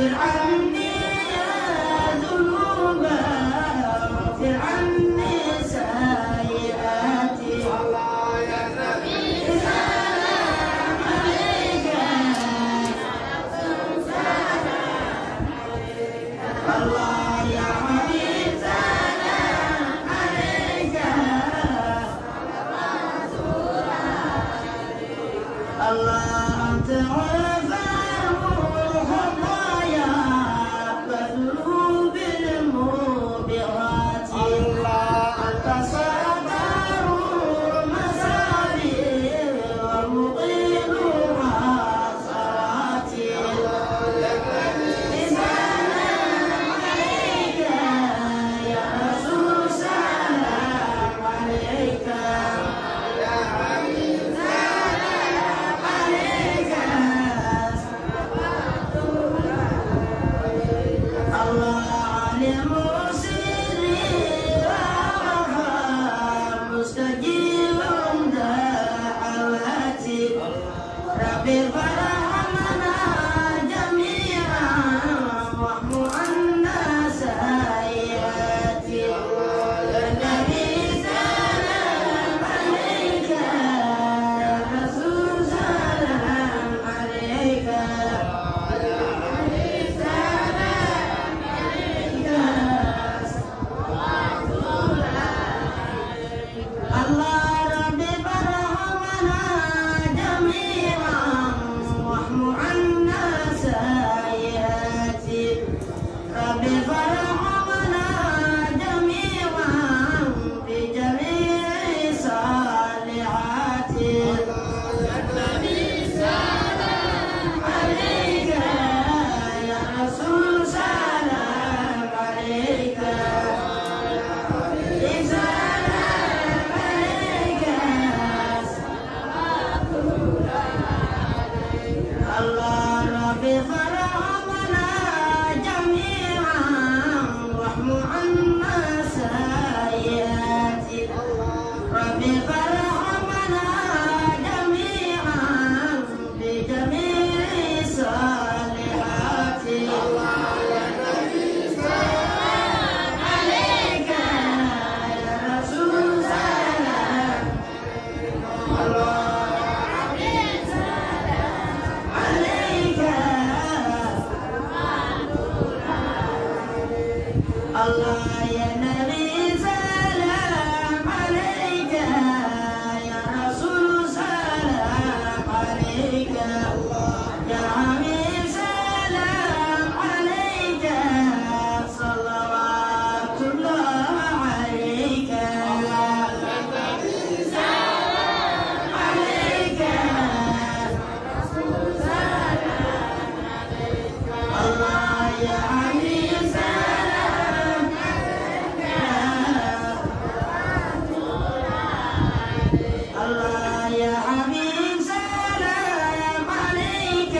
واغفر عني ذنوبا واغفر عني سيئاتي الله يا نبي سلام عليك الله يا حبيب سلام عليك الله أنت غفار الخطايا والذنوب الموبقات الله أنت ستار المساوي ومقيل العثرات سلام عليك يا رسول سلام عليك يا حبيب سلام عليك الله علم سري وأخفى مستجيب دعواتي ربي فرحمنا جميعا واحمو عنا سيئاتي يا نبي سلام عليك يا رسول سلام عليك الله ربي فرحمنا جميعا واحمو عنا سيئاتي ربي فرحمنا جميعا بجميع صالحاتي النبي سلام عليك يا رسول سلام عليك سلام عليك الله ربي فرحمنا جميعا واحمو عنا سيئاتي ربي فرحمنا جميعا بجميع صالحاتي يا نبي سلام عليك يا رسول سلام عليك الله يا نبي سلام عليك يا رسول سلام عليك يا حبيب سلام عليك صلوات الله عليك سلام عليك الله يا حبيب سلام عليك الله يا حبيب سلام عليك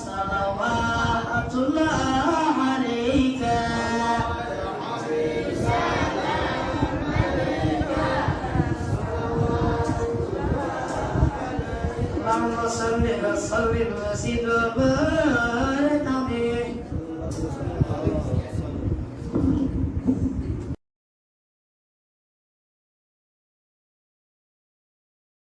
صلوات الله عليك اللهم صل وسلم وزد وبارك